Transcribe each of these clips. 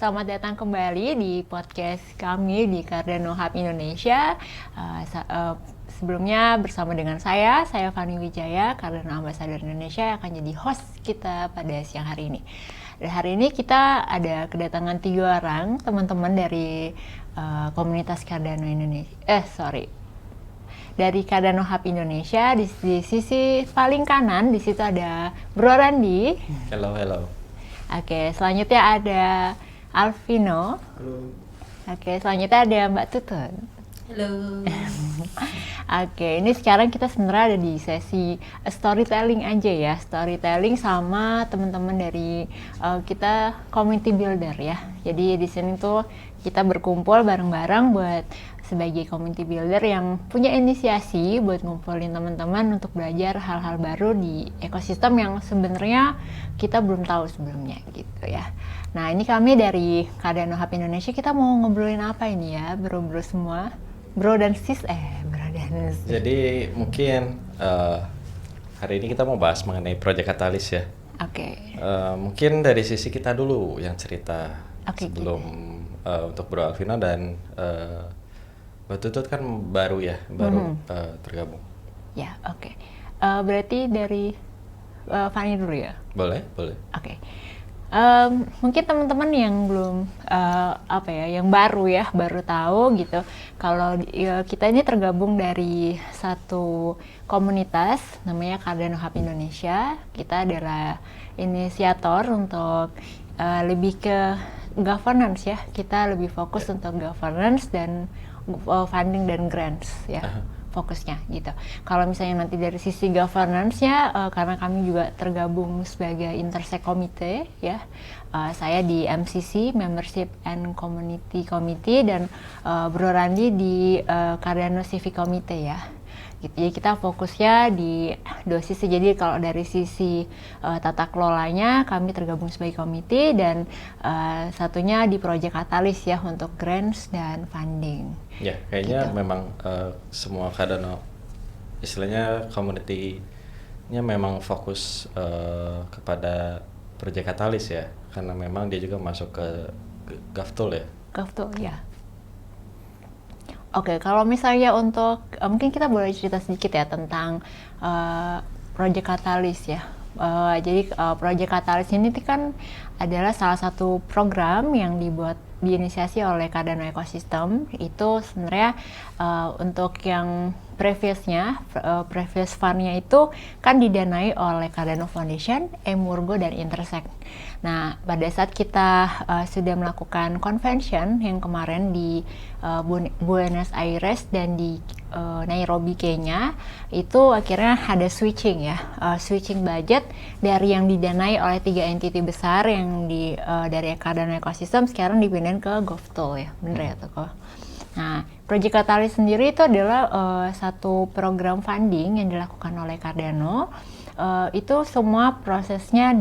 selamat datang kembali di podcast kami di Cardano Hub Indonesia. Sebelumnya bersama dengan saya Fani Wijaya, Cardano Ambassador Indonesia yang akan jadi host kita pada siang hari ini. Dan hari ini kita ada kedatangan 3 orang teman-teman dari komunitas Cardano Indonesia. Dari Cardano Hub Indonesia. Di sisi paling kanan di situ ada Bro Randi. Halo. Oke, selanjutnya ada Alvino. Halo. Oke, selanjutnya ada Mbak Tutun. Halo. Oke, ini sekarang kita sebenarnya ada di sesi storytelling aja ya. Storytelling sama teman-teman dari kita community builder ya. Jadi di sini tuh kita berkumpul bareng-bareng buat sebagai community builder yang punya inisiasi buat ngumpulin teman-teman untuk belajar hal-hal baru di ekosistem yang sebenarnya kita belum tahu sebelumnya gitu ya. Nah, ini kami dari Cardano Hub Indonesia, kita mau ngobrolin apa ini ya, bro-bro semua? Bro dan sis, bro dan sis. Jadi mungkin hari ini kita mau bahas mengenai Project Catalyst ya. Oke. Mungkin dari sisi kita dulu yang cerita sebelum untuk Bro Alvino dan Mbak Tutut kan baru tergabung. Ya, oke. Berarti dari Fani dulu ya? Boleh. Oke. Mungkin teman-teman yang belum yang baru tahu gitu, kalau kita ini tergabung dari satu komunitas namanya Cardano Hub Indonesia. Kita adalah inisiator untuk lebih ke governance ya. Kita lebih fokus untuk governance dan funding dan grants ya. Fokusnya gitu. Kalau misalnya nanti dari sisi governance-nya, karena kami juga tergabung sebagai Intersect Committee ya, saya di MCC, Membership and Community Committee, dan Bro Randi di Cardano Civic Committee ya. Gitu. Jadi kita fokusnya di 2 sisi. Jadi kalau dari sisi tata kelolanya kami tergabung sebagai komite, dan satunya di Project Catalyst ya untuk grants dan funding. Ya, kayaknya gitu. memang semua Cardano istilahnya community-nya memang fokus kepada Project Catalyst ya, karena memang dia juga masuk ke GovTool ya. GovTool ya. Oke, kalau misalnya untuk mungkin kita boleh cerita sedikit ya tentang Project Catalyst ya. Jadi Project Catalyst ini kan adalah salah satu program yang diinisiasi oleh Cardano Ecosystem. Itu sebenarnya untuk yang previous fund-nya itu kan didanai oleh Cardano Foundation, Emurgo, dan Intersect. Nah, pada saat kita sudah melakukan convention yang kemarin di Buenos Aires dan di Nairobi, Kenya, itu akhirnya ada switching budget dari yang didanai oleh 3 entity besar yang dari Cardano Ecosystem sekarang dipindahin ke GovTool ya, bener ya Toko? Nah, Project Catalyst sendiri itu adalah satu program funding yang dilakukan oleh Cardano. Itu semua prosesnya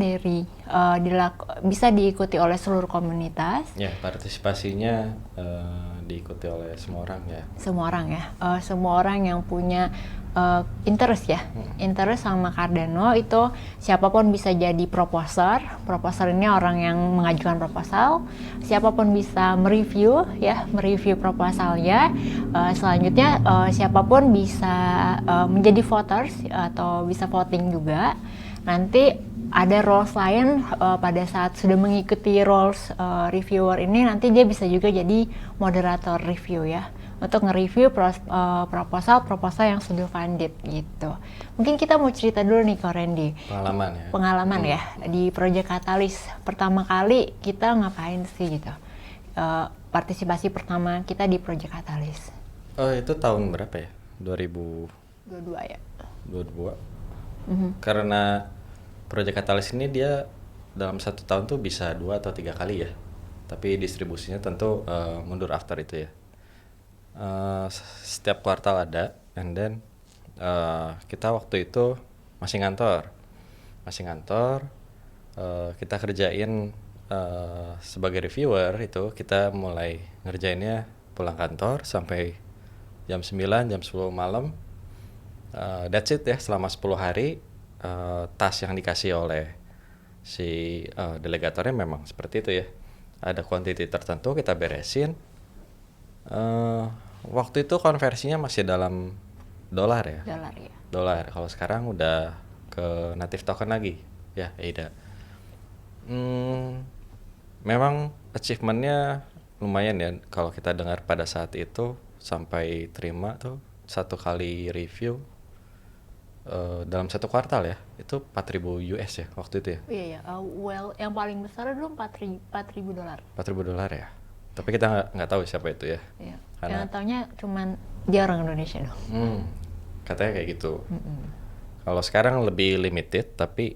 bisa diikuti oleh seluruh komunitas. Ya, partisipasinya diikuti oleh semua orang ya. Semua orang yang punya interest ya, interest sama Cardano itu siapapun bisa jadi proposer. Proposer ini orang yang mengajukan proposal. Siapapun bisa mereview proposalnya. Selanjutnya siapapun bisa menjadi voters atau bisa voting juga. Nanti ada roles lain pada saat sudah mengikuti roles reviewer ini, nanti dia bisa juga jadi moderator review ya, untuk nge-review proposal yang sudah funded gitu. Mungkin kita mau cerita dulu nih Ko Randy. Pengalaman ya di Project Catalyst. Pertama kali kita ngapain sih gitu? Partisipasi pertama kita di Project Catalyst. Itu tahun berapa ya? 2022 ya? 22. Karena Project Catalyst ini dia dalam 1 tahun tuh bisa 2 atau 3 kali ya. Tapi distribusinya tentu mundur after itu ya. Setiap kuartal ada, and then kita waktu itu masih ngantor, kita kerjain sebagai reviewer. Itu kita mulai ngerjainnya pulang kantor sampai jam 9, jam 10 malam. That's it ya, selama 10 hari. Task yang dikasih oleh si delegatornya memang seperti itu ya. ada quantity tertentu kita beresin. Waktu itu konversinya masih dalam dolar ya. Dolar ya. Dolar. Kalau sekarang udah ke native token lagi ya, ADA. Memang achievementnya lumayan ya kalau kita dengar pada saat itu, sampai terima tuh 1 kali review dalam 1 kuartal ya, itu 4.000 US ya waktu itu ya. Iya ya. Well, yang paling besar dulu $4.000. 4.000 dolar ya. Tapi kita nggak tahu siapa itu ya. Iya. Karena Yang taunya cuman dia orang Indonesia dong. katanya kayak gitu. Kalau sekarang lebih limited, tapi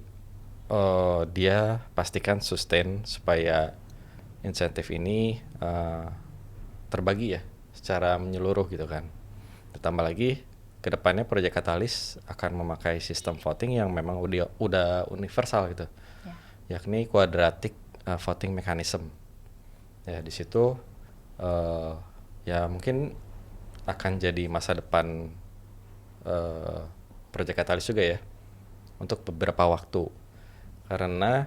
dia pastikan sustain supaya insentif ini terbagi ya secara menyeluruh gitu kan. Ditambah lagi kedepannya Project Catalyst akan memakai sistem voting yang memang udah universal gitu, yakni quadratic voting mechanism. Ya di situ ya mungkin akan jadi masa depan Project Catalyst juga ya untuk beberapa waktu, karena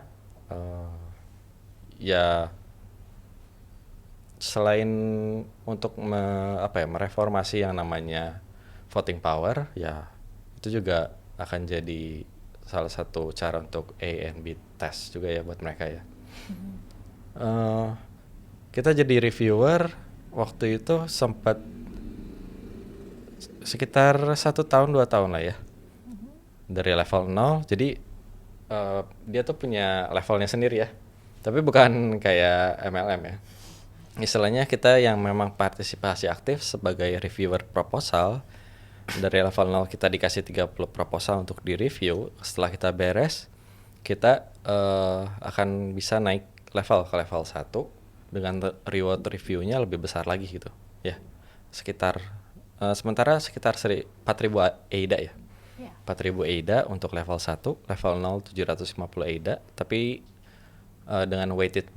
ya selain untuk mereformasi yang namanya voting power, ya itu juga akan jadi salah satu cara untuk A and B test juga ya buat mereka ya. Kita jadi reviewer waktu itu sempat sekitar 1 tahun 2 tahun lah ya, dari level 0. Jadi dia tuh punya levelnya sendiri ya, tapi bukan kayak MLM ya. Istilahnya kita yang memang partisipasi aktif sebagai reviewer proposal. Dari level 0 kita dikasih 30 proposal untuk di review. Setelah kita beres, kita akan bisa naik level ke level 1 dengan reward reviewnya lebih besar lagi gitu ya. Sementara sekitar 4.000 AIDA ya. 4.000 AIDA untuk level 1, level 0 750 AIDA, tapi dengan weighted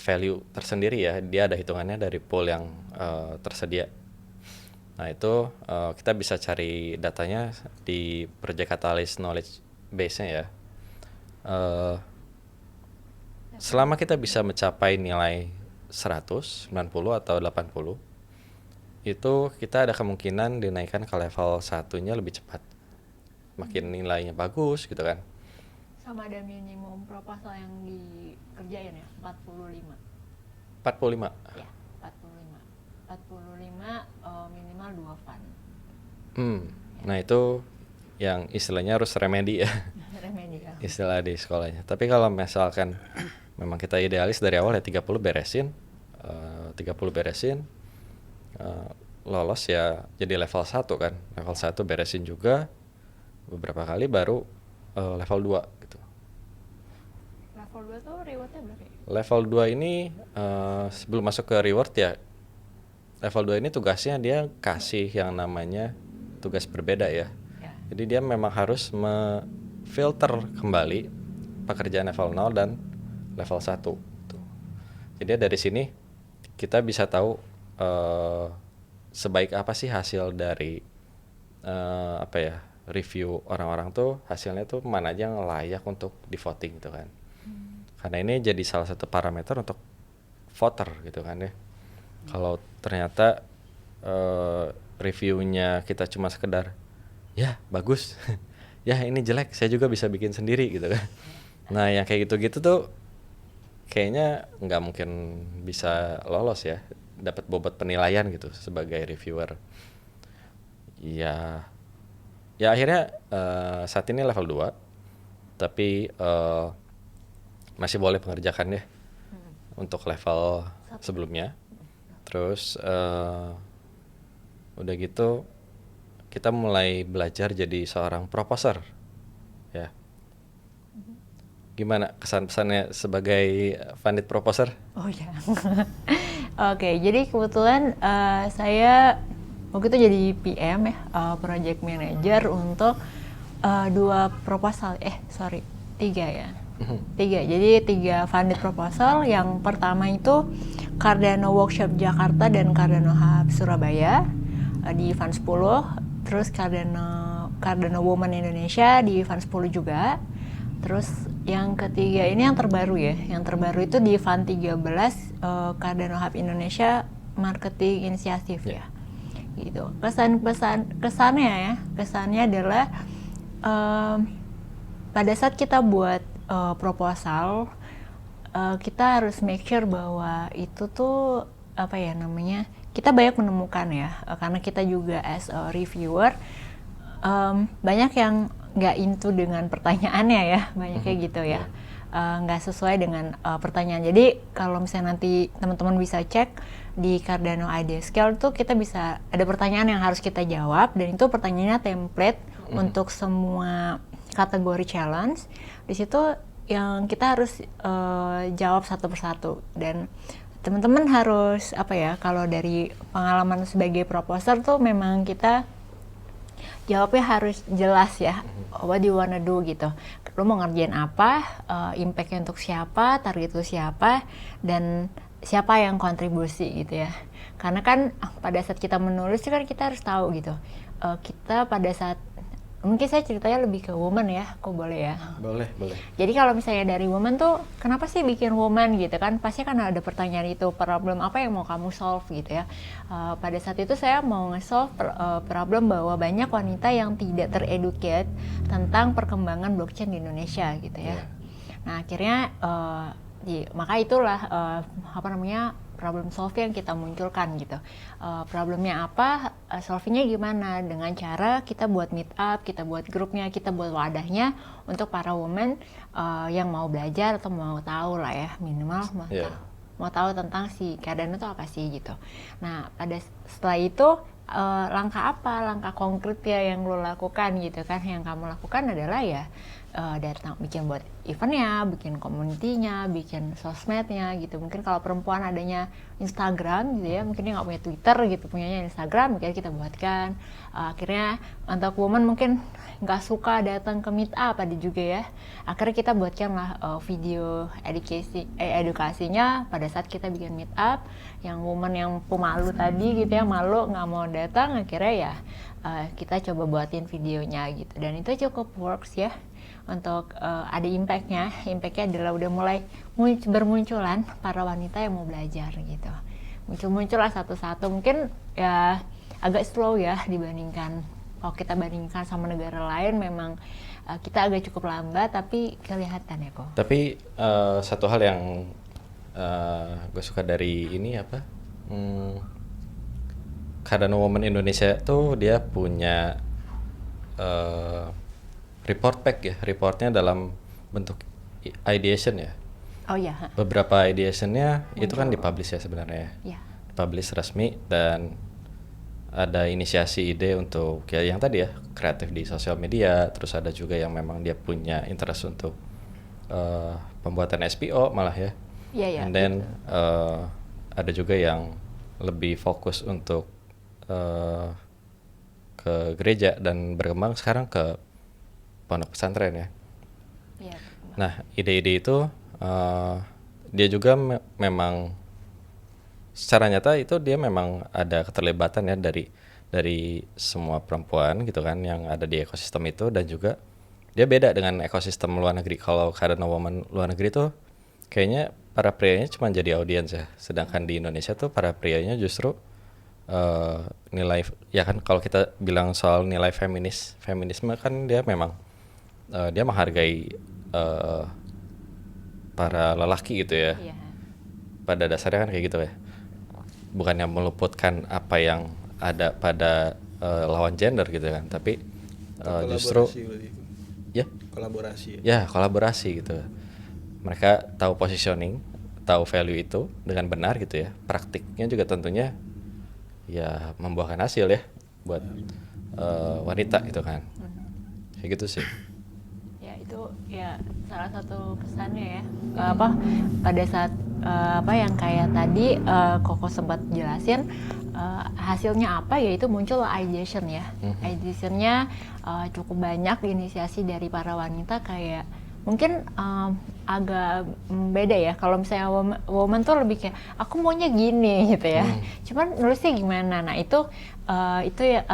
value tersendiri ya, dia ada hitungannya dari pool yang tersedia. Nah itu kita bisa cari datanya di Project Catalyst knowledge base-nya ya. Selama kita bisa mencapai nilai 100, 90 atau 80, itu kita ada kemungkinan dinaikkan ke level 1-nya lebih cepat. Makin nilainya bagus gitu kan. Sama ada minimum proposal yang dikerjain ya, 45. 45? Ya, 45 minimal 2 fund. Nah itu yang istilahnya harus remedi ya. Remedi ya. Istilah di sekolahnya. Tapi kalau misalkan memang kita idealis dari awal ya 30 beresin, lolos ya jadi level 1 kan. Level 1 beresin juga beberapa kali baru level 2 gitu. Level 2 tuh rewardnya berapa ya? Level 2 ini sebelum masuk ke reward ya, level 2 ini tugasnya dia kasih yang namanya tugas berbeda ya. Jadi dia memang harus filter kembali pekerjaan level 0 dan level 1 tuh. Jadi dari sini kita bisa tahu sebaik apa sih hasil dari review orang-orang tuh, hasilnya tuh mana aja yang layak untuk di voting gitu kan. Karena ini jadi salah satu parameter untuk voter gitu kan ya. Kalau ternyata reviewnya kita cuma sekedar ya bagus ya ini jelek, saya juga bisa bikin sendiri gitu kan. Nah yang kayak gitu-gitu tuh kayaknya nggak mungkin bisa lolos ya, dapat bobot penilaian gitu sebagai reviewer. Ya akhirnya saat ini level 2, tapi masih boleh mengerjakan ya untuk level sebelumnya. Terus udah gitu kita mulai belajar jadi seorang proposer ya. Gimana kesan-pesannya sebagai funded proposer? Oh ya. Oke, jadi kebetulan saya waktu itu jadi PM ya, project manager untuk 2 proposal, 3 ya. 3, jadi 3 funded proposal. Yang pertama itu Cardano Workshop Jakarta dan Cardano Hub Surabaya di Fund 10. Terus Cardano Women Indonesia di Fund 10 juga. Terus Yang ketiga ini yang terbaru ya. Yang terbaru itu di Fund 13 Cardano Hub Indonesia Marketing Inisiatif ya. Gitu. Kesannya adalah pada saat kita buat proposal, kita harus make sure bahwa itu tuh apa ya namanya, kita banyak menemukan ya, karena kita juga as a reviewer banyak yang nggak into dengan pertanyaannya ya, banyak kayak gitu ya, nggak sesuai dengan pertanyaan. Jadi kalau misalnya nanti teman-teman bisa cek di Cardano Idea Scale tuh, kita bisa ada pertanyaan yang harus kita jawab, dan itu pertanyaannya template untuk semua kategori challenge. Di situ yang kita harus jawab satu persatu, dan teman-teman harus apa ya, kalau dari pengalaman sebagai proposer tuh memang kita jawabnya harus jelas ya, what do you wanna do gitu, lo mau ngerjain apa, impactnya untuk siapa, target lo siapa, dan siapa yang kontribusi gitu ya. Karena kan pada saat kita menulis kan kita harus tahu gitu, kita pada saat, mungkin saya ceritanya lebih ke woman ya, kok boleh ya? Boleh. Jadi kalau misalnya dari woman tuh, kenapa sih bikin woman gitu kan? Pasti kan ada pertanyaan itu, problem apa yang mau kamu solve gitu ya. Pada saat itu saya mau nge-solve problem bahwa banyak wanita yang tidak tereducate tentang perkembangan blockchain di Indonesia gitu ya. Nah akhirnya, maka itulah problem solving yang kita munculkan gitu. Problemnya apa, solvingnya gimana, dengan cara kita buat meet up, kita buat grupnya, kita buat wadahnya untuk para women yang mau belajar atau mau tahu lah ya, minimal mau tahu tentang si Cardano itu apa sih gitu. Nah setelah itu langkah konkret ya yang lo lakukan gitu kan. Yang kamu lakukan adalah ya datang, bikin buat eventnya, bikin community-nya, bikin sosmednya gitu. Mungkin kalau perempuan adanya Instagram gitu ya, mungkin dia nggak punya Twitter gitu, punyanya Instagram, mungkin kita buatkan. Akhirnya untuk woman mungkin nggak suka datang ke meet up, ada juga ya. Akhirnya kita buatkan lah video edukasinya pada saat kita bikin meet up. Yang woman yang pemalu tadi gitu ya, malu nggak mau datang, akhirnya ya kita coba buatin videonya gitu. Dan itu cukup works ya, untuk ada impactnya adalah udah mulai bermunculan para wanita yang mau belajar gitu. Muncul-muncullah satu-satu, mungkin ya agak slow ya dibandingkan, kalau kita bandingkan sama negara lain memang kita agak cukup lambat, tapi kelihatan ya kok. Tapi satu hal yang gue suka dari ini apa, Cardano Women Indonesia tuh dia punya report back ya, reportnya dalam bentuk ideation ya. Oh ya. Beberapa ideationnya itu kan dipublish ya sebenarnya. Ya. Dipublish resmi, dan ada inisiasi ide untuk ya yang tadi ya, kreatif di sosial media. Terus ada juga yang memang dia punya interest untuk pembuatan SPO malah ya. Iya. And then ada juga yang lebih fokus untuk ke gereja dan berkembang sekarang ke pondok pesantren ya. Iya. Nah ide-ide itu dia juga memang secara nyata itu dia memang ada keterlibatan ya dari semua perempuan gitu kan yang ada di ekosistem itu, dan juga dia beda dengan ekosistem luar negeri. Kalau Cardano Women luar negeri tuh kayaknya para prianya cuma jadi audiens ya, sedangkan di Indonesia tuh para prianya justru nilai ya kan, kalau kita bilang soal nilai feminisme kan dia memang dia menghargai para lelaki gitu ya. Iya. Pada dasarnya kan kayak gitu ya, bukannya meluputkan apa yang ada pada lawan gender gitu kan, tapi justru ya kolaborasi gitu. Mereka tahu positioning, tahu value itu dengan benar gitu ya, praktiknya juga tentunya ya membuahkan hasil ya buat wanita gitu kan. Kayak gitu sih. Ya itu ya salah satu pesannya ya, pada saat yang kayak tadi Koko sempat jelasin, hasilnya apa, yaitu muncul ideation ya. Ideationnya cukup banyak inisiasi dari para wanita, kayak mungkin agak beda ya. Kalau misalnya woman tuh lebih kayak aku maunya gini gitu ya, cuman nulisnya gimana. Nah itu ya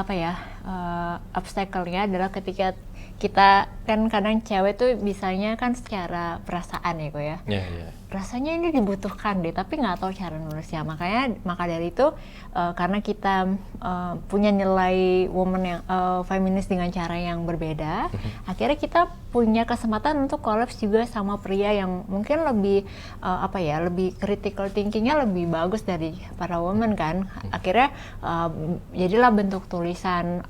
obstacle-nya adalah ketika kita kan kadang cewek tuh bisanya kan secara perasaan ya kok ya. Ya. Rasanya ini dibutuhkan deh, tapi nggak tahu cara nulisnya. Maka dari itu karena kita punya nilai woman yang feminis dengan cara yang berbeda, akhirnya kita punya kesempatan untuk collabs juga sama pria yang mungkin lebih lebih critical thinkingnya lebih bagus dari para woman kan. Akhirnya jadilah bentuk tulisan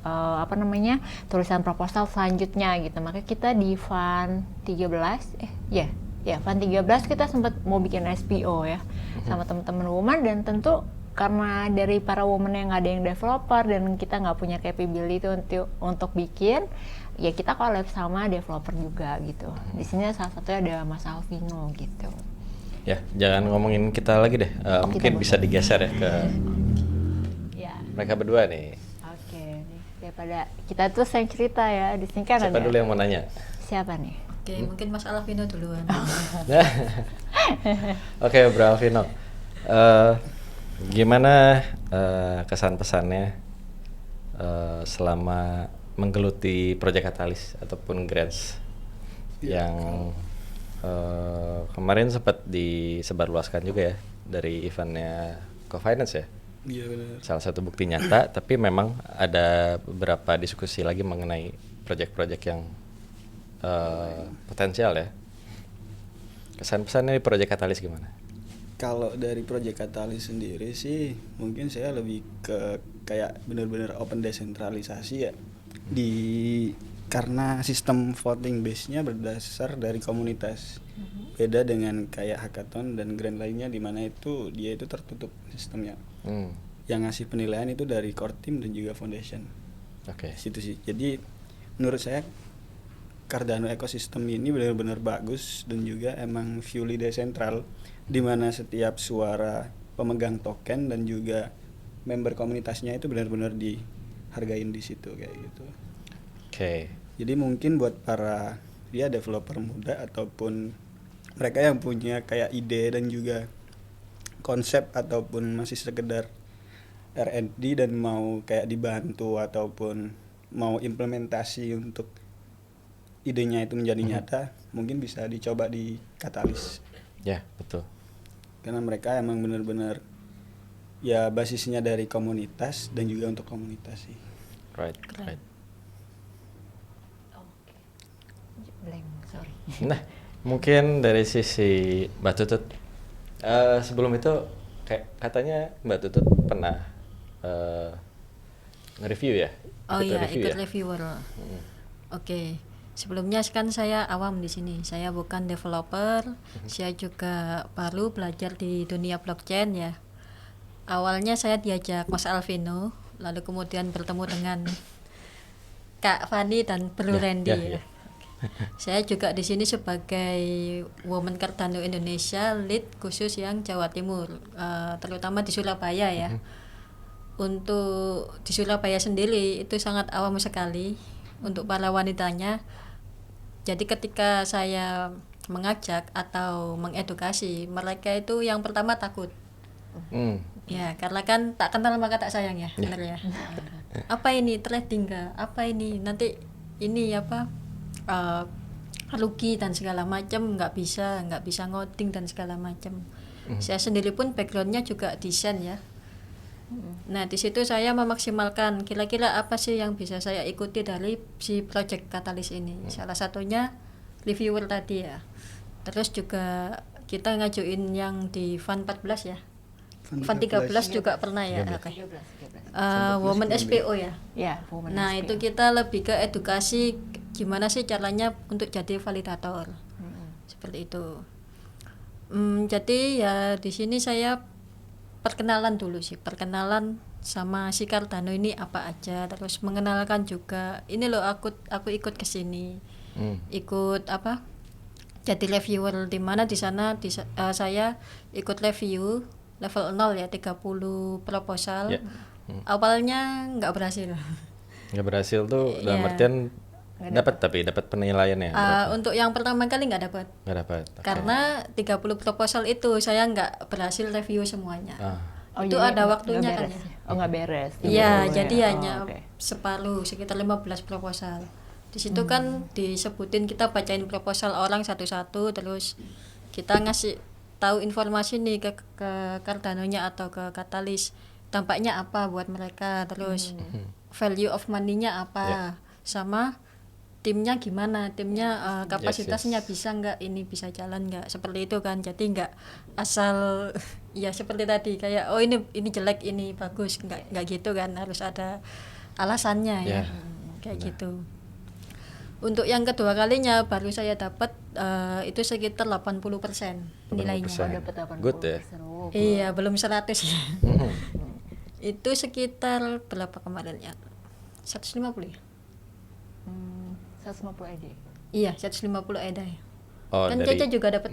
tulisan proposal selanjutnya gitu. Makanya kita di Fun 13 Fun 13 kita sempat mau bikin SPO ya sama teman-teman woman, dan tentu karena dari para woman yang nggak ada yang developer dan kita nggak punya capability untuk bikin, ya kita collab sama developer juga gitu. Di sini salah satunya ada Mas Alvino gitu. Ya, jangan ngomongin kita lagi deh. Mungkin bisa digeser ya ke mereka berdua nih. Oke, daripada kita tuh sering cerita ya di sini kan. Siapa dulu yang mau nanya? Siapa nih? Oke, mungkin Mas Alvino duluan. Oke, Bro Alvino. Gimana kesan pesannya selama menggeluti Project Catalyst ataupun Grants yang kemarin sempat disebarluaskan juga ya dari eventnya Co-Finance ya? Iya benar. Salah satu bukti nyata, tapi memang ada beberapa diskusi lagi mengenai project-project yang potensial ya. Kesan pesannya di Project Catalyst gimana? Kalau dari Project Catalyst sendiri sih mungkin saya lebih ke kayak benar-benar open desentralisasi ya. Karena sistem voting base-nya berdasar dari komunitas. Beda dengan kayak hackathon dan grant lainnya di mana dia itu tertutup sistemnya. Yang ngasih penilaian itu dari core team dan juga foundation. Oke. Situ sih. Jadi menurut saya Cardano ekosistem ini benar-benar bagus dan juga emang fully decentral, di mana setiap suara pemegang token dan juga member komunitasnya itu benar-benar dihargain di situ kayak gitu. Oke. Jadi mungkin buat para developer muda ataupun mereka yang punya kayak ide dan juga konsep ataupun masih sekedar R&D dan mau kayak dibantu ataupun mau implementasi untuk idenya itu menjadi nyata, mungkin bisa dicoba di Catalyst. Ya, betul. Karena mereka emang benar-benar ya basisnya dari komunitas dan juga untuk komunitas sih. Right. Blank, sorry. Nah, mungkin dari sisi Mbak Tutut, sebelum itu kayak katanya Mbak Tutut pernah nge-review ya? Oh iya, ikut ya? reviewer. Oke. Sebelumnya kan saya awam di sini. Saya bukan developer. Saya juga baru belajar di dunia blockchain ya. Awalnya saya diajak Mas Alvino, lalu kemudian bertemu dengan Kak Fani dan Bro Randy ya. Saya juga di sini sebagai Women Cardano Indonesia lead khusus yang Jawa Timur, terutama di Surabaya ya. Untuk di Surabaya sendiri itu sangat awam sekali untuk para wanitanya. Jadi ketika saya mengajak atau mengedukasi mereka itu yang pertama takut. Ya, karena kan tak kenal maka tak sayang ya, benar ya. Apa ini trading kah? Apa ini nanti ini rugi dan segala macam, nggak bisa ngoding dan segala macam. Saya sendiri pun backgroundnya juga desain ya. Nah di situ saya memaksimalkan kira-kira apa sih yang bisa saya ikuti dari si Project Catalyst ini. Salah satunya reviewer tadi ya. Terus juga kita ngajuin yang di Fund 14 ya. Fund 13 juga pernah ya. Oke. Women SPO ya. Ya, Women Nah SPO. itu kita lebih ke edukasi gimana sih caranya untuk jadi validator. Seperti itu. Jadi ya di sini saya perkenalan dulu sih, perkenalan sama si Cardano ini apa aja, terus mengenalkan juga ini loh aku ikut ke sini. Ikut jadi reviewer di mana di sana saya ikut review level 0 ya, 30 proposal. Awalnya nggak berhasil. Nggak berhasil tuh dalam artian dapat penilaiannya. Untuk yang pertama kali nggak dapat. Okay. Karena 30 proposal itu saya nggak berhasil review semuanya. Itu jadi ada waktunya nggak kan ya. nggak beres. Iya, jadi ya. hanya separuh, sekitar 15 proposal. Di situ kan disebutin, kita bacain proposal orang satu-satu, terus kita ngasih tahu informasi nih ke Cardano-nya atau ke Katalis, dampaknya apa buat mereka, terus value of money-nya apa, sama timnya gimana, timnya kapasitasnya Yes. bisa nggak, ini bisa jalan nggak, seperti itu kan. Jadi nggak asal ya seperti tadi kayak oh ini jelek ini bagus, nggak gitu kan, harus ada alasannya ya. Yeah. Kayak Nah. gitu. Untuk yang kedua kalinya baru saya dapat itu sekitar 80% nilainya. 80%. Oh, dapat 80%. Good ya. Oh, Iya, belum 100 ya. Mhm. Itu sekitar berapa kemarin ya? 150 ya? 150 ED. Iya, 150 EDA ya. Oh, Kan dari Caca juga dapat.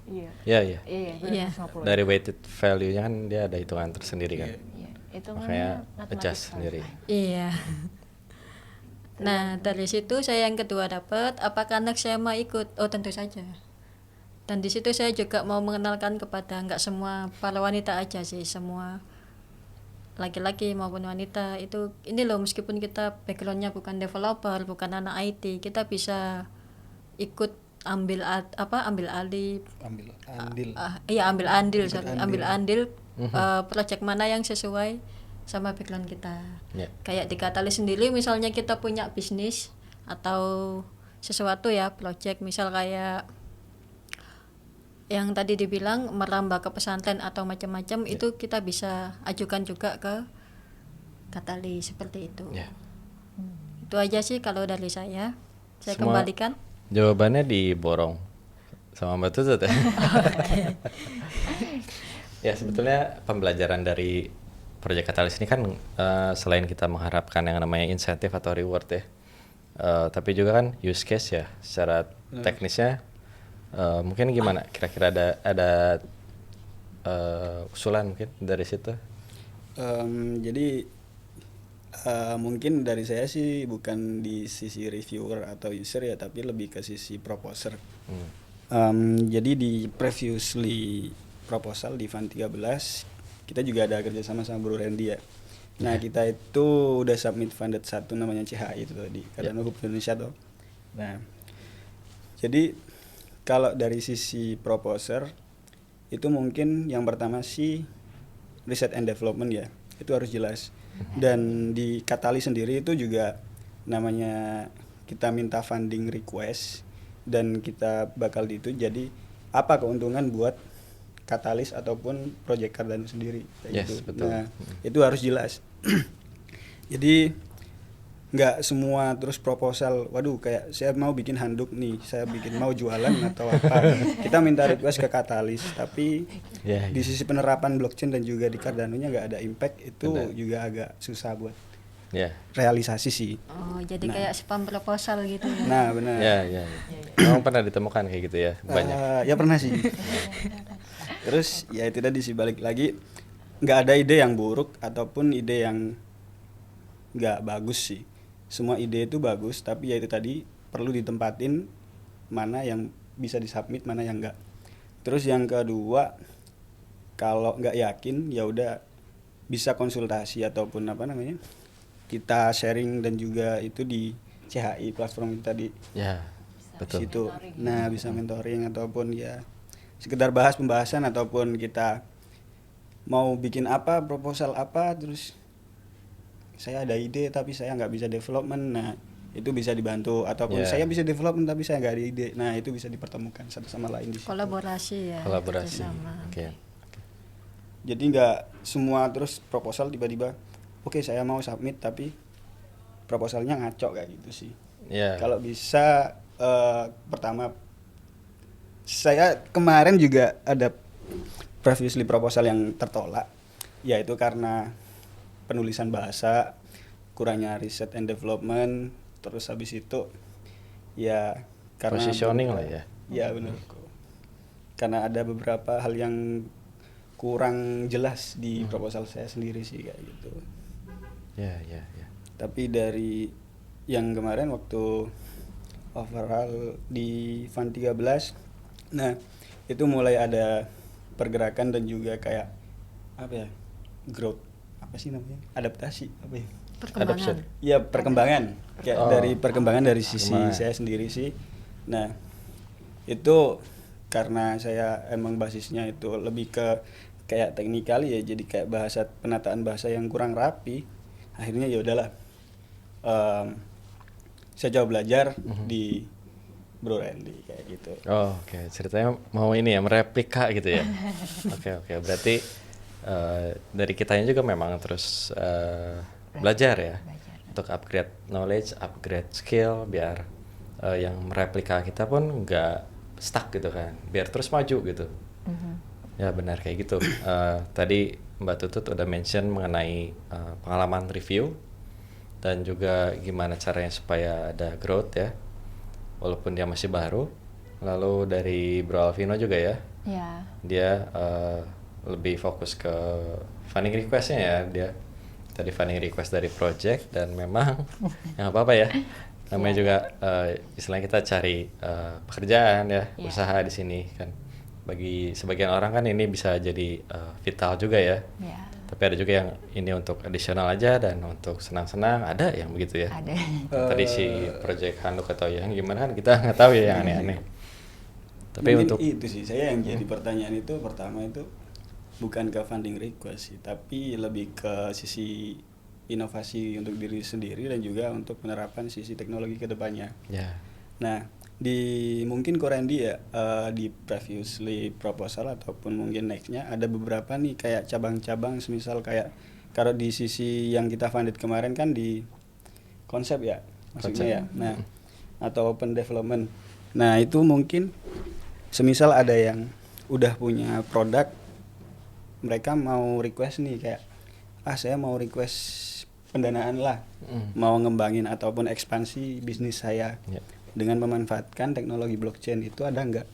Iya. ya ya. Iya, Iya. 150. Dari weighted value-nya kan dia ada hitungan tersendiri kan. Iya, itu Makanya adjust sendiri. Iya. Nah, dari situ saya yang kedua dapat, apakah anak saya mau ikut? Oh, tentu saja. Dan di situ saya juga mau mengenalkan kepada nggak semua para wanita aja sih, semua laki-laki maupun wanita itu, ini loh, meskipun kita backgroundnya bukan developer, bukan anak IT, kita bisa ikut ambil alih, ambil andil. ambil andil, Ikut sorry, andil. ambil andil project mana yang sesuai sama background kita. Ya. Kayak di Katalis sendiri, misalnya kita punya bisnis atau sesuatu ya, project misal kayak yang tadi dibilang merambah ke pesantren atau macam-macam, itu kita bisa ajukan juga ke Katalis seperti itu. Ya. Itu aja sih kalau dari saya. Saya Semua- kembalikan. Jawabannya diborong sama Mbak Tutut ya. Ya, sebetulnya pembelajaran dari Project Katalis ini kan selain kita mengharapkan yang namanya insentif atau reward ya, tapi juga kan use case ya, secara teknisnya mungkin gimana? Kira-kira ada usulan mungkin dari situ? Jadi mungkin dari saya sih bukan di sisi reviewer atau user ya, tapi lebih ke sisi proposer. Jadi di previously proposal di Fund 13 kita juga ada kerjasama sama Bro Randy ya. Nah kita itu udah submit funded 1 namanya CHI itu tadi, Cardano Hub Indonesia tuh. Nah jadi kalau dari sisi proposer itu mungkin yang pertama sih research and development ya, itu harus jelas. Dan di Katalis sendiri itu juga namanya kita minta funding request dan kita bakal di itu, jadi apa keuntungan buat Katalis ataupun project Cardano sendiri kayak Yes, gitu. betul. Nah itu harus jelas. Jadi nggak semua terus proposal, waduh kayak saya mau bikin handuk nih, saya bikin mau jualan atau apa, kita minta request ke Katalis, tapi Ya, di ya. sisi penerapan blockchain dan juga di Cardano-nya nggak ada impact, itu Benar. juga agak susah buat Ya. realisasi sih. Oh, jadi Nah. kayak spam proposal gitu ya. Nah benar. Ya, ya, ya. Memang pernah ditemukan kayak gitu ya, banyak. Ya pernah sih. Terus ya itu tadi sih, balik lagi nggak ada ide yang buruk ataupun ide yang nggak bagus sih. Semua ide itu bagus, tapi ya itu tadi perlu ditempatin mana yang bisa disubmit, mana yang enggak. Terus yang kedua, kalau nggak yakin ya udah bisa konsultasi ataupun apa namanya, kita sharing dan juga itu di CHI platform kita di Ya, betul. situ. Nah bisa mentoring ataupun ya sekedar bahas pembahasan, ataupun kita mau bikin apa, proposal apa, terus saya ada ide tapi saya nggak bisa development, nah itu bisa dibantu, ataupun Ya. saya bisa development tapi saya nggak ada ide, nah itu bisa dipertemukan satu sama lain di situ. Kolaborasi ya. Kolaborasi. kerjasama. Oke. Jadi nggak semua terus proposal tiba-tiba oke saya mau submit tapi proposalnya ngaco kayak gitu sih. Ya. Kalau bisa pertama, saya kemarin juga ada previously proposal yang tertolak, yaitu karena penulisan bahasa, kurangnya riset and development, terus habis itu ya karena Positioning lah ya. Ya benar. Karena ada beberapa hal yang kurang jelas di proposal saya sendiri sih kayak gitu. Ya, ya, ya. Tapi dari yang kemarin waktu overall di Fund 13, nah itu mulai ada pergerakan dan juga kayak apa ya, growth, apa sih namanya, adaptasi apa ya, Perkembangan. Ya perkembangan, kayak Oh. dari perkembangan dari sisi Perkembangan. saya sendiri sih. Nah itu karena saya emang basisnya itu lebih ke kayak teknikal ya, jadi kayak penataan bahasa yang kurang rapi. Akhirnya ya udahlah, saya coba belajar di Bro Randy kayak gitu. Oh, oke. Ceritanya mau ini ya, mereplika gitu ya. Oke. Berarti dari kitanya juga memang terus belajar ya. Belajar. Untuk upgrade knowledge, upgrade skill, biar yang mereplika kita pun nggak stuck gitu kan. Biar terus maju gitu. Ya benar kayak gitu. Tadi Mbak Tutut udah mention mengenai pengalaman review dan juga gimana caranya supaya ada growth ya, walaupun dia masih baru. Lalu dari Bro Alvino juga ya, Ya. dia lebih fokus ke funding requestnya ya. Dia tadi funding request dari project, dan memang nggak apa-apa ya, namanya juga istilahnya kita cari pekerjaan ya, Iya. usaha di sini kan. Bagi sebagian orang kan ini bisa jadi vital juga ya. Ya. Tapi ada juga yang ini untuk additional aja dan untuk senang-senang, ada yang begitu ya. Ada. Tadi si project handuk atau yang gimana kan kita nggak tahu ya, yang aneh-aneh. Tapi Mungkin untuk itu sih saya yang jadi pertanyaan itu, pertama itu bukan ke funding request sih, tapi lebih ke sisi inovasi untuk diri sendiri dan juga untuk penerapan sisi teknologi ke depannya. ya, Nah, di mungkin Korendi ya, di previously proposal ataupun mungkin nextnya ada beberapa nih kayak cabang-cabang, semisal kayak kalau di sisi yang kita funded kemarin kan di konsep ya maksudnya ya. Nah, atau open development. Nah, itu mungkin semisal ada yang udah punya produk, mereka mau request nih kayak, saya mau request pendanaan lah, mau ngembangin ataupun ekspansi bisnis saya ya. dengan memanfaatkan teknologi blockchain, itu ada nggak?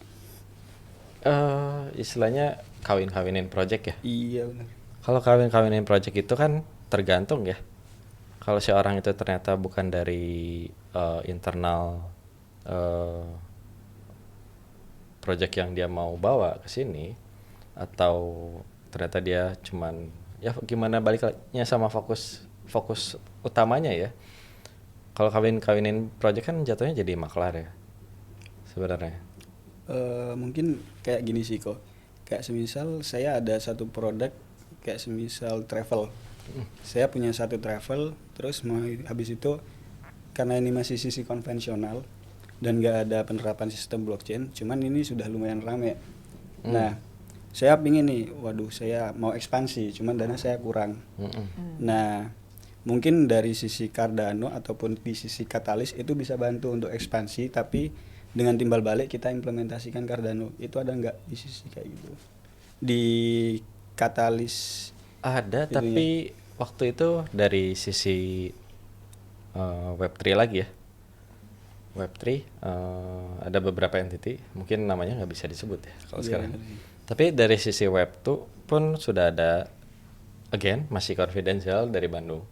Istilahnya kawin-kawinin project ya. Iya benar. Kalau kawin-kawinin project itu kan tergantung ya. Kalau si orang itu ternyata bukan dari internal project yang dia mau bawa ke sini, atau ternyata dia cuman ya gimana baliknya sama fokus utamanya ya. Kalau kawinin project kan jatuhnya jadi maklar ya sebenarnya. Mungkin kayak gini sih kok, kayak semisal saya ada satu produk kayak semisal travel, saya punya satu travel, terus mau habis itu karena ini masih sisi konvensional dan nggak ada penerapan sistem blockchain, cuman ini sudah lumayan rame. Nah, saya pingin nih, waduh saya mau ekspansi, cuman dana saya kurang. Nah, mungkin dari sisi Cardano ataupun di sisi Katalis itu bisa bantu untuk ekspansi, tapi dengan timbal balik kita implementasikan Cardano. Itu ada nggak di sisi kayak gitu? Di Katalis Ada, itunya. tapi waktu itu dari sisi Web3 lagi ya. Web3 ada beberapa entity, mungkin namanya nggak bisa disebut ya kalau Iya, sekarang. benar sih. Tapi dari sisi Web2 pun sudah ada, again masih confidential, dari Bandung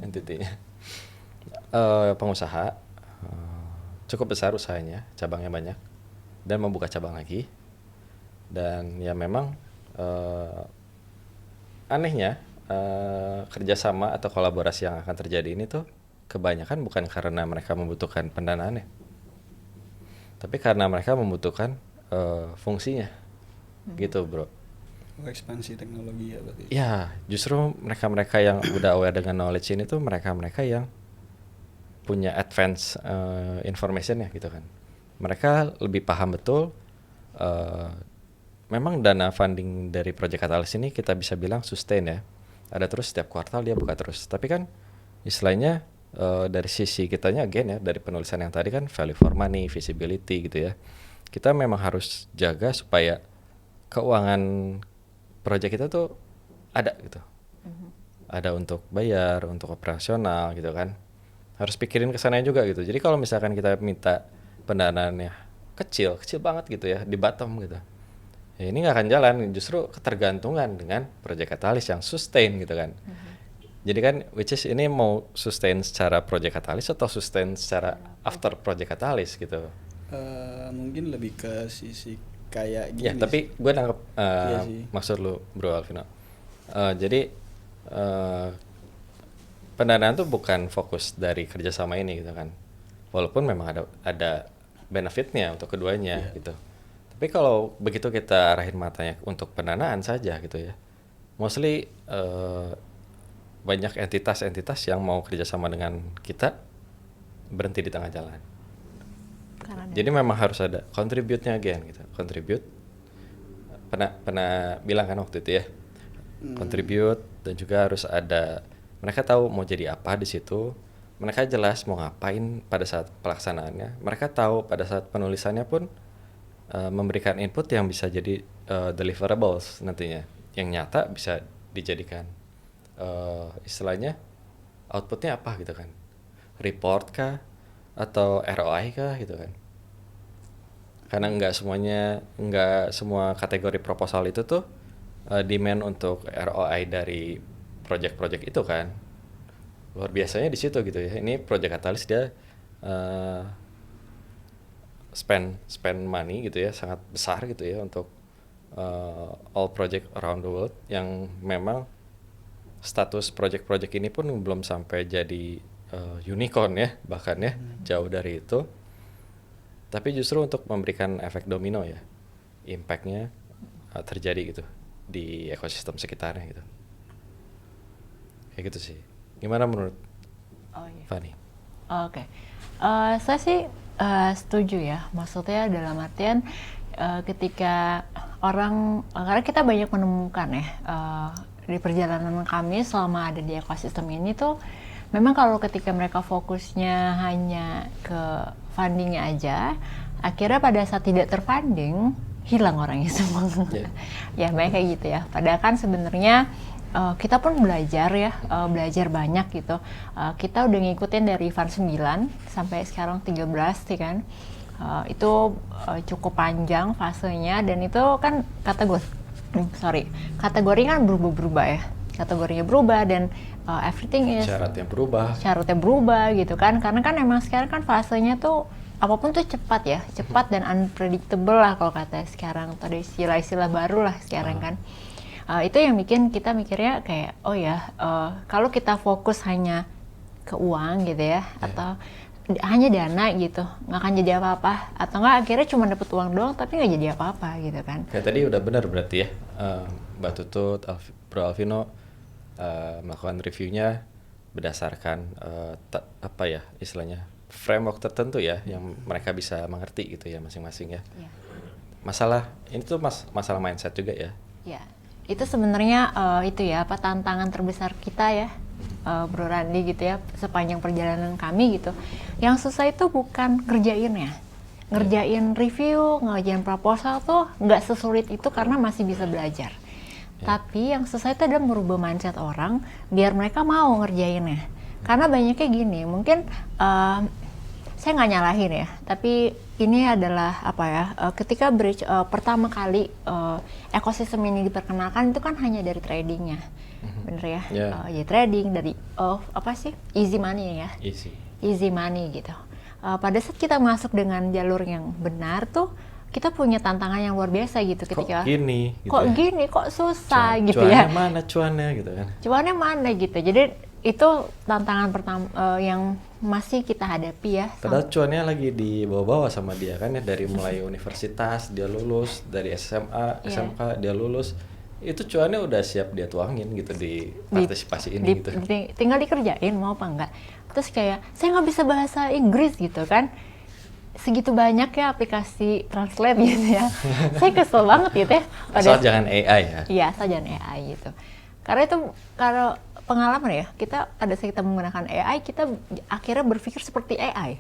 entity-nya. Pengusaha cukup besar usahanya, cabangnya banyak, dan membuka cabang lagi. Dan ya memang anehnya kerjasama atau kolaborasi yang akan terjadi ini tuh kebanyakan bukan karena mereka membutuhkan pendanaannya, tapi karena mereka membutuhkan fungsinya, gitu bro. Ekspansi teknologi ya berarti. Ya justru mereka yang udah aware dengan knowledge ini tuh mereka yang punya advance information ya gitu kan. Mereka lebih paham betul. Memang dana funding dari Project Catalyst ini kita bisa bilang sustain ya. Ada terus setiap kuartal dia buka terus. Tapi kan istilahnya dari sisi kitanya again ya, dari penulisan yang tadi kan value for money, visibility gitu ya. Kita memang harus jaga supaya keuangan project kita tuh ada gitu. Ada untuk bayar, untuk operasional gitu kan. Harus pikirin kesananya juga gitu. Jadi kalau misalkan kita minta pendanaannya kecil banget gitu ya, di bottom gitu, ya ini nggak akan jalan. Justru ketergantungan dengan Project Catalyst yang sustain gitu kan. Jadi kan which is ini mau sustain secara Project Catalyst atau sustain secara after Project Catalyst gitu. Mungkin lebih ke sisi kayak gini. Ya tapi gue nangkep Iya sih. maksud lu Bro Alvino. Jadi pendanaan tuh bukan fokus dari kerjasama ini gitu kan. Walaupun memang ada benefitnya untuk keduanya gitu. Tapi kalau begitu kita arahin matanya untuk pendanaan saja gitu ya, mostly banyak entitas-entitas yang mau kerjasama dengan kita berhenti di tengah jalan. Jadi memang harus ada contribute-nya again gitu. Contribute pernah bilang kan waktu itu ya. Contribute dan juga harus ada, mereka tahu mau jadi apa di situ. Mereka jelas mau ngapain pada saat pelaksanaannya. Mereka tahu pada saat penulisannya pun memberikan input yang bisa jadi deliverables nantinya. Yang nyata bisa dijadikan istilahnya outputnya apa gitu kan. Report kah? Atau ROI kah gitu kan. Karena nggak semua kategori proposal itu tuh demand untuk ROI dari project-project itu kan. Luar biasanya di situ gitu ya. Ini Project Catalyst dia spend money gitu ya, sangat besar gitu ya untuk all project around the world, yang memang status project-project ini pun belum sampai jadi unicorn ya, bahkan ya jauh dari itu. Tapi justru untuk memberikan efek domino ya, impact-nya terjadi gitu di ekosistem sekitarnya gitu. Kayak gitu sih. Gimana menurut Fani? Oke. Saya sih setuju ya. Maksudnya dalam artian ketika orang, karena kita banyak menemukan ya di perjalanan kami selama ada di ekosistem ini tuh, memang kalau ketika mereka fokusnya hanya ke fundingnya aja, akhirnya pada saat tidak terfunding hilang orangnya semua. Ya banyak kayak gitu ya. Padahal kan sebenarnya kita pun belajar ya, belajar banyak gitu. Kita udah ngikutin dari fund 9 sampai sekarang 13 sih kan. Itu cukup panjang fasenya, dan itu kan kategori kan berubah-berubah ya. Kategorinya berubah dan everything is syaratnya berubah gitu kan, karena kan emang sekarang kan fasenya tuh apapun tuh cepat ya, cepat dan unpredictable lah kalau kata sekarang, atau ada istilah-istilah baru lah sekarang kan. Itu yang bikin kita mikirnya kayak kalau kita fokus hanya ke uang gitu ya, atau hanya dana gitu, nggak akan jadi apa-apa, atau nggak akhirnya cuma dapet uang doang tapi nggak jadi apa-apa gitu kan. Kayak tadi udah benar berarti ya, Mbak Tutut, Bro Alvino melakukan reviewnya berdasarkan apa ya istilahnya, framework tertentu ya, yang mereka bisa mengerti gitu ya masing-masing ya. Masalah ini tuh masalah mindset juga ya. Ya, itu sebenarnya itu ya tantangan terbesar kita ya, Bro Randi gitu ya, sepanjang perjalanan kami gitu. Yang susah itu bukan ngerjainnya, ngerjain review, ngerjain proposal tuh nggak sesulit itu karena masih bisa belajar. Tapi yang susah itu adalah merubah mindset orang biar mereka mau ngerjainnya. Karena banyaknya gini, mungkin saya nggak nyalahin ya, tapi ini adalah ketika bridge pertama kali ekosistem ini diperkenalkan itu kan hanya dari tradingnya, bener ya? Ya trading dari easy money ya, easy money gitu. Pada saat kita masuk dengan jalur yang benar tuh, kita punya tantangan yang luar biasa gitu ketika kok susah gitu ya. Cuannya gitu kan. Cuannya mana gitu. Jadi itu tantangan pertama yang masih kita hadapi ya. Padahal cuannya lagi dibawa-bawa sama dia kan ya, dari mulai universitas dia lulus, dari SMA, SMK dia lulus. Itu cuannya udah siap dia tuangin gitu di partisipasi ini gitu. Tinggal dikerjain mau apa enggak. Terus kayak saya nggak bisa bahasa Inggris gitu kan. Segitu banyak ya aplikasi translate gitu ya. Saya kesel banget gitu ya. Asal jangan AI ya. Iya, asal jangan AI gitu. Karena itu kalau pengalaman ya, kita pada saat kita menggunakan AI, kita akhirnya berpikir seperti AI.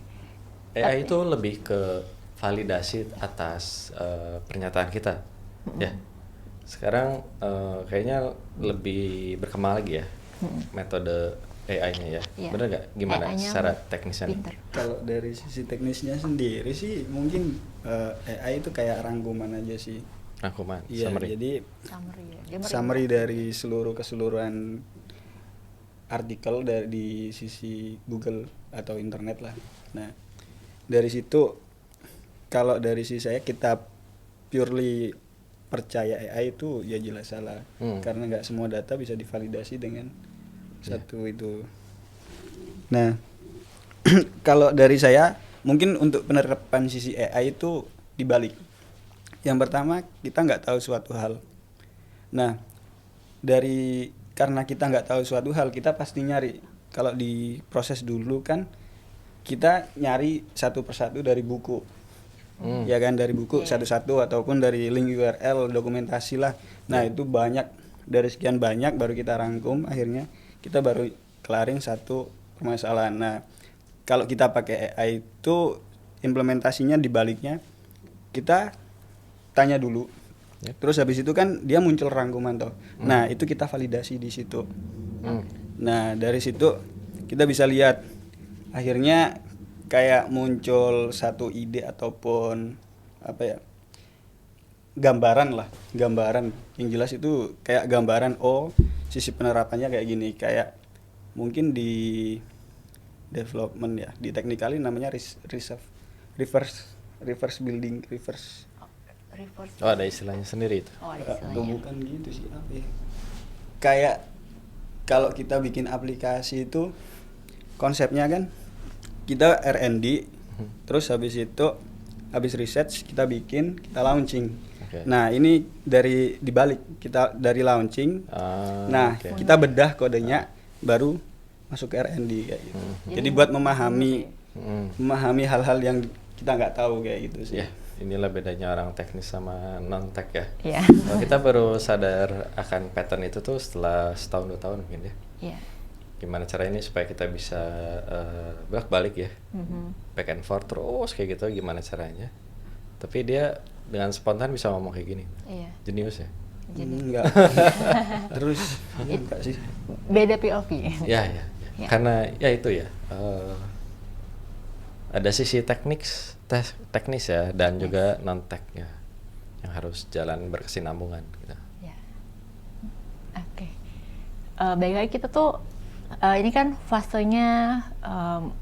AI itu lebih ke validasi atas pernyataan kita. Ya. Sekarang kayaknya lebih berkembang lagi ya metode AI-nya ya. Bener nggak? Gimana secara teknisnya nih? Kalau dari sisi teknisnya sendiri sih mungkin AI itu kayak rangkuman aja sih. Rangkuman, iya, summary. Jadi summary dari keseluruhan artikel dari sisi Google atau internet lah. Nah, dari situ kalau dari sisi saya, kita purely percaya AI itu ya jelas salah. Karena nggak semua data bisa divalidasi dengan satu itu Nah, kalau dari saya mungkin untuk penerapan sisi AI itu dibalik. Yang pertama, kita nggak tahu suatu hal. Nah, karena kita nggak tahu suatu hal, kita pasti nyari. Kalau di proses dulu kan kita nyari satu persatu dari buku, ya kan, dari buku satu-satu ataupun dari link URL dokumentasi lah. Nah itu banyak, dari sekian banyak baru kita rangkum, akhirnya kita baru kelarin satu permasalahan. Nah kalau kita pakai AI itu implementasinya dibaliknya, kita tanya dulu. Terus habis itu kan dia muncul rangkuman toh. Nah, itu kita validasi di situ. Nah, dari situ kita bisa lihat akhirnya kayak muncul satu ide ataupun apa ya? Gambaran lah, gambaran. Yang jelas itu kayak gambaran, oh, sisi penerapannya kayak gini, kayak mungkin di development ya, di technically namanya reverse building, reverse. Oh, ada istilahnya sendiri itu. Oh, ada Atau istilahnya. bukan gitu sih, apa ya, kayak kalau kita bikin aplikasi itu konsepnya kan kita R&D, terus habis itu habis research kita bikin, kita launching. Oke. Nah ini dari dibalik, kita dari launching, nah oke. kita bedah kodenya baru masuk ke R&D kayak gitu. Jadi buat memahami hal-hal yang kita nggak tahu kayak gitu sih. Ya, inilah bedanya orang teknis sama non tech ya. Iya. Kalau kita baru sadar akan pattern itu tuh setelah setahun 2 tahun mungkin ya. Iya. Gimana caranya supaya kita bisa bolak-balik ya, back and forth terus kayak gitu, gimana caranya? Tapi dia dengan spontan bisa ngomong kayak gini, Iya. jenius ya. Enggak. Terus enggak sih. Beda POV. Ya. Ya. Karena ya itu ya, ada sisi teknis ya, dan juga non technya yang harus jalan berkesinambungan gitu. Ya. Oke. Baik lagi kita tuh ini kan fasenya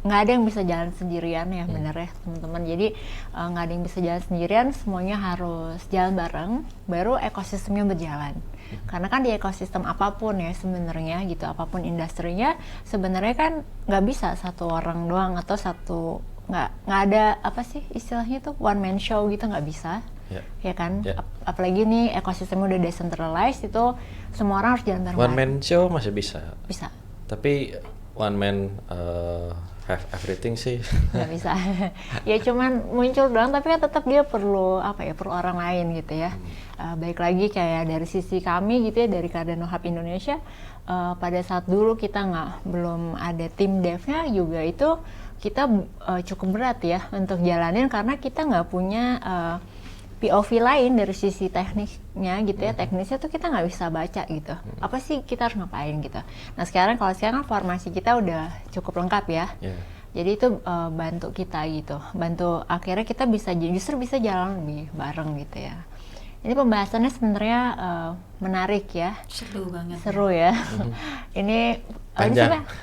nggak ada yang bisa jalan sendirian ya, bener ya teman-teman. Jadi nggak ada yang bisa jalan sendirian, semuanya harus jalan bareng, baru ekosistemnya berjalan. Karena kan di ekosistem apapun ya sebenarnya gitu, apapun industrinya sebenarnya kan nggak bisa satu orang doang atau nggak ada apa sih istilahnya tuh one man show gitu, nggak bisa. Ya kan, apalagi nih ekosistemnya udah decentralized, itu semua orang harus jalan bareng-bareng. One man show masih bisa. Bisa. Tapi one man have everything sih. Nggak bisa. Ya cuman muncul doang, tapi kan tetap dia perlu apa ya, perlu orang lain gitu ya. Baik lagi kayak dari sisi kami gitu ya, dari Cardano Hub Indonesia, pada saat dulu kita belum ada tim devnya juga, itu kita cukup berat ya untuk jalanin, karena kita nggak punya POV lain dari sisi tekniknya gitu ya. Teknisnya tuh kita nggak bisa baca gitu, apa sih kita harus ngapain gitu. Nah sekarang kan formasi kita udah cukup lengkap ya. Jadi itu bantu kita gitu, bantu akhirnya kita justru bisa jalan lebih bareng gitu ya. Ini pembahasannya sebenarnya menarik ya, Seru banget. seru ya. Ini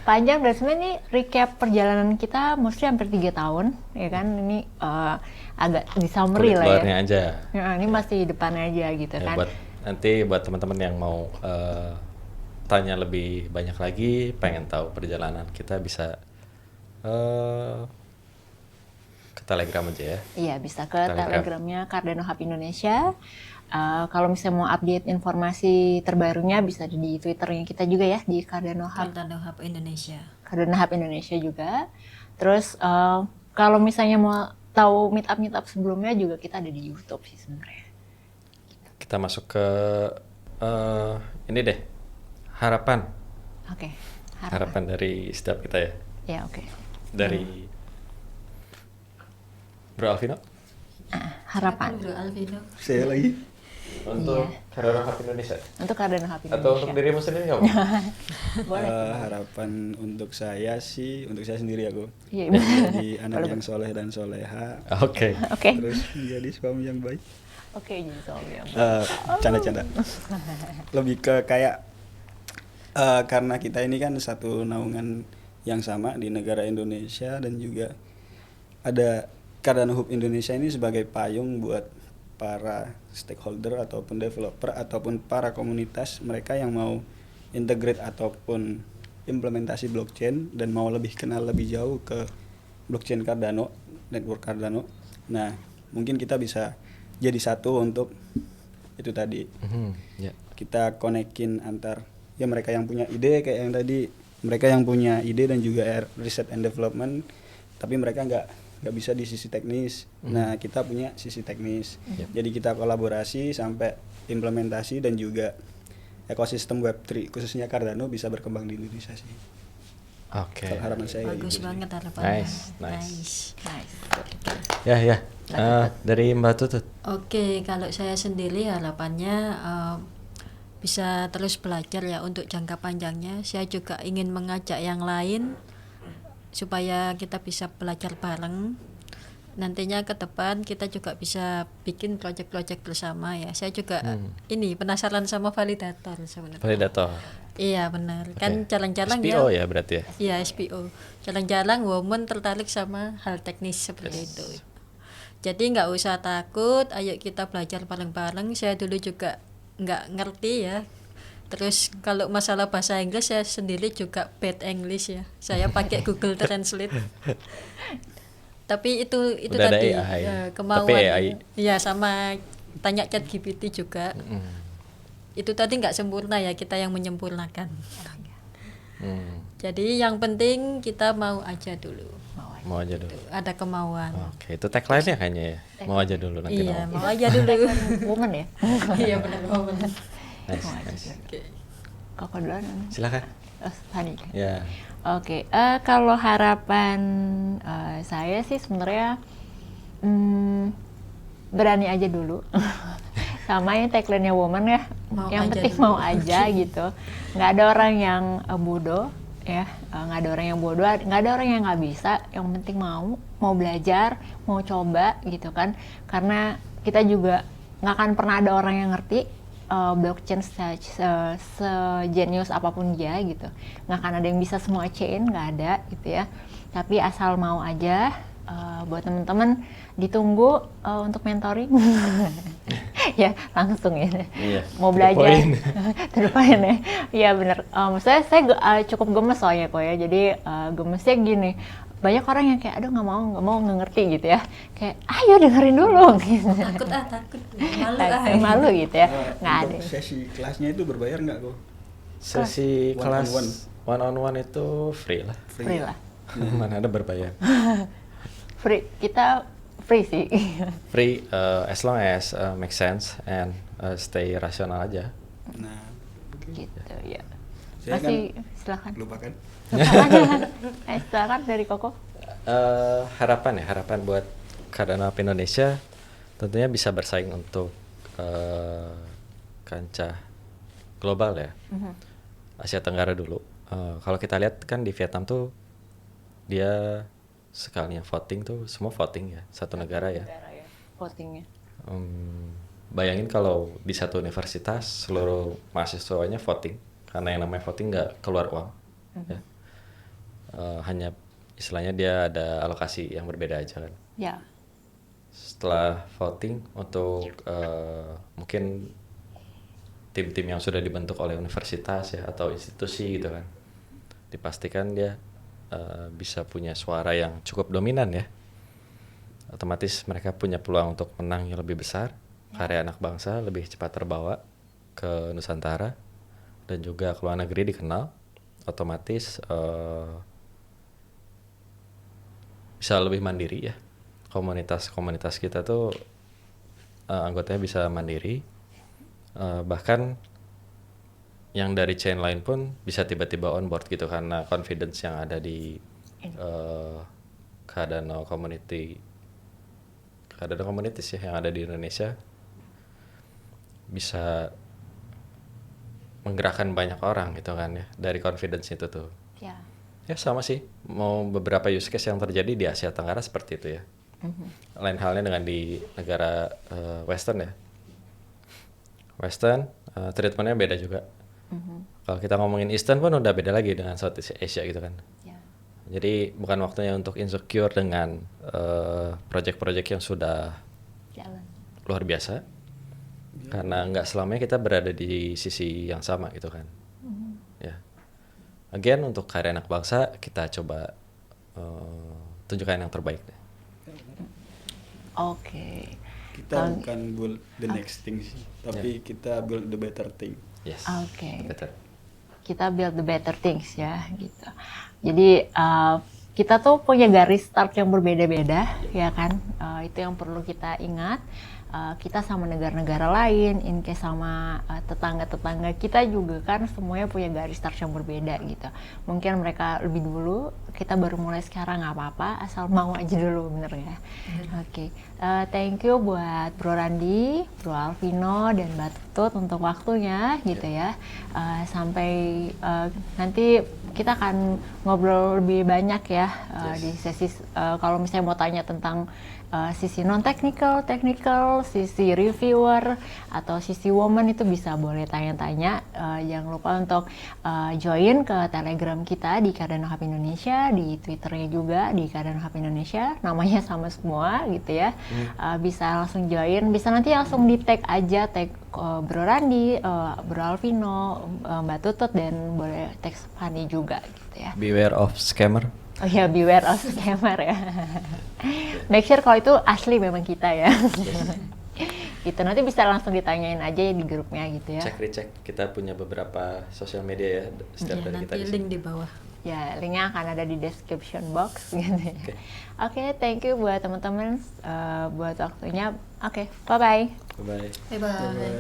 panjang dan sebenarnya ini recap perjalanan kita mostly hampir 3 tahun ya kan. Ini agak di summary Kulit lah luarnya ya. aja. Ya, ini masih depan aja gitu Ya, kan. buat teman-teman yang mau tanya lebih banyak lagi, pengen tahu perjalanan kita, bisa ke Telegram aja ya. Iya, bisa ke Telegramnya Cardano Hub Indonesia. Kalau misalnya mau update informasi terbarunya bisa di Twitternya kita juga ya, di Cardano Hub. Cardano Hub Indonesia. Cardano Hub Indonesia juga. Terus kalau misalnya mau tahu meetup sebelumnya juga, kita ada di YouTube sih sebenarnya. Kita masuk ke ini deh, harapan. Oke. Harapan dari setiap kita ya. Ya, oke. Dari Bro Alvino. Harapan Bro Alvino. Saya lagi. Untuk Cardano Hub Indonesia. untuk Cardano Hub Indonesia. Atau untuk dirimu sendiri nggak? Boleh. Harapan untuk saya sendiri aku. Iya, Jadi anak yang soleh dan soleha. Oke. Oke. Terus menjadi suami yang baik. Oke, jadi suami yang Canda-canda. Lebih ke kayak karena kita ini kan satu naungan yang sama di negara Indonesia, dan juga ada Cardano Hub Indonesia ini sebagai payung buat para stakeholder ataupun developer ataupun para komunitas mereka yang mau integrate ataupun implementasi blockchain dan mau lebih kenal lebih jauh ke blockchain Cardano, network Cardano. Nah, mungkin kita bisa jadi satu untuk itu tadi. Ya. Kita konekin antar ya mereka yang punya ide kayak yang tadi, mereka yang punya ide dan juga research and development, tapi mereka nggak bisa di sisi teknis. Nah, kita punya sisi teknis. Jadi kita kolaborasi sampai implementasi dan juga ekosistem Web3 khususnya Cardano bisa berkembang di Indonesia sih. Oke. Kalau harapan saya kayak Bagus gitu sih. banget harapannya. Nice. Nice. Ya. Dari Mbak Tutut. Oke, kalau saya sendiri harapannya bisa terus belajar ya untuk jangka panjangnya. Saya juga ingin mengajak yang lain supaya kita bisa belajar bareng. Nantinya ke depan kita juga bisa bikin proyek-proyek bersama ya. Saya juga ini penasaran sama validator sebenarnya. Validator. Iya benar. Kan Oke. jarang-jarang SPO ya. ya berarti ya. Iya SPO. Jarang-jarang woman tertarik sama hal teknis seperti itu. Jadi nggak usah takut. Ayo kita belajar bareng-bareng. Saya dulu juga nggak ngerti ya. Terus kalau masalah bahasa Inggris saya sendiri juga bad English ya. Saya pakai Google Translate. Tapi itu Udah ada tadi AI. kemauan. Tapi AI. Iya sama tanya ChatGPT juga. Itu tadi nggak sempurna ya, kita yang menyempurnakan. Jadi yang penting kita mau aja dulu. Mau aja dulu. Ada kemauan. Oke, itu tagline-nya kayaknya ya. Mau aja dulu nanti Iya, mau. mau aja dulu. Woman ya. Iya benar woman. Nice. Koko duluan. Silakan. Tadi. Ya. Oke, kalau harapan saya sih sebenarnya berani aja dulu. Sama yang tagline-nya woman ya, Mau yang aja penting dulu. mau aja gitu. Nggak ada orang yang bodoh ya, nggak ada orang yang bodoh, nggak ada orang yang nggak bisa. Yang penting mau belajar, mau coba gitu kan. Karena kita juga nggak akan pernah ada orang yang ngerti blockchain sejenius apapun dia gitu. Nggak akan ada yang bisa semua chain, nggak ada gitu ya. Tapi asal mau aja. Buat teman-teman ditunggu untuk mentoring. Ya langsung ya. Iya, Mau to the belajar. point. To the point ya. Iya benar. Saya cukup gemes soalnya kok ya. Jadi gemesnya gini. Banyak orang yang kayak aduh nggak mau nggak ngerti gitu ya. Kayak ayo dengerin dulu. Gitu. Takut malu Malu gitu ya. Nggak ada. Untuk sesi kelasnya itu berbayar nggak kok? Sesi One kelas on one. one on one itu free lah. Free lah. Mana ada berbayar. Free. Kita free sih. Free as long as make sense and stay rasional aja. Nah, Gitu ya. Saya Masih silakan. lupakan. Silakan dari Koko. Harapan buat Cardano App Indonesia tentunya bisa bersaing untuk kancah global ya. Asia Tenggara dulu. Kalau kita lihat kan di Vietnam tuh dia sekalinya voting tuh semua voting ya, satu negara ya. Votingnya. Bayangin kalau di satu universitas seluruh mahasiswanya voting, karena yang namanya voting nggak keluar uang, ya. Hanya istilahnya dia ada alokasi yang berbeda aja kan. Ya. Setelah voting untuk mungkin tim-tim yang sudah dibentuk oleh universitas ya atau institusi gitu kan, dipastikan dia bisa punya suara yang cukup dominan ya. Otomatis mereka punya peluang untuk menang yang lebih besar, karya anak bangsa lebih cepat terbawa ke Nusantara dan juga ke luar negeri dikenal. Otomatis bisa lebih mandiri ya. Komunitas kita tuh anggotanya bisa mandiri, bahkan yang dari chain lain pun bisa tiba-tiba on board gitu karena confidence yang ada di Cardano communities ya yang ada di Indonesia bisa menggerakkan banyak orang gitu kan ya dari confidence itu tuh. Ya. Ya sama sih, mau beberapa use case yang terjadi di Asia Tenggara seperti itu ya. Lain halnya dengan di negara Western ya. Western treatmentnya beda juga. Kalau kita ngomongin Eastern pun udah beda lagi dengan Southeast Asia gitu kan. Ya. Jadi bukan waktunya untuk insecure dengan project-project yang sudah Jalan. luar biasa. Karena nggak selamanya kita berada di sisi yang sama gitu kan. Ya. again untuk karya anak bangsa kita coba tunjukkan yang terbaik deh. Oke. Kita bukan build the next thing sih, tapi kita build the better thing. Yes. Oke. Better. Kita build the better things ya gitu. Jadi kita tuh punya garis start yang berbeda-beda ya kan. Itu yang perlu kita ingat. Kita sama negara-negara lain, in case sama tetangga-tetangga kita juga kan semuanya punya garis start yang berbeda gitu. Mungkin mereka lebih dulu, kita baru mulai sekarang nggak apa-apa, asal mau aja dulu, bener ya? Oke. Thank you buat Bro Randi, Bro Alvino, dan Mbak Tutut untuk waktunya gitu ya. Sampai nanti kita akan ngobrol lebih banyak ya di sesi kalau misalnya mau tanya tentang sisi non-technical, technical, sisi reviewer, atau sisi woman itu bisa boleh tanya-tanya. Jangan lupa untuk join ke Telegram kita di Cardano Hub Indonesia, di Twitternya juga di Cardano Hub Indonesia, namanya sama semua gitu ya. Bisa langsung join, bisa nanti langsung di tag aja, tag Bro Randi, Bro Alvino, Mbak Tutut, dan boleh tag Fanny juga gitu ya. Beware of scammer. Oh ya, beware of scammer ya. Make sure kalau itu asli memang kita ya. Gitu, nanti bisa langsung ditanyain aja ya di grupnya gitu ya. Cek recheck, kita punya beberapa sosial media ya setiap dari kita nanti di link sini. di bawah. Ya, linknya akan ada di description box gitu ya. Oke, thank you buat teman-teman buat waktunya. Oke, bye-bye. Bye bye. Bye bye.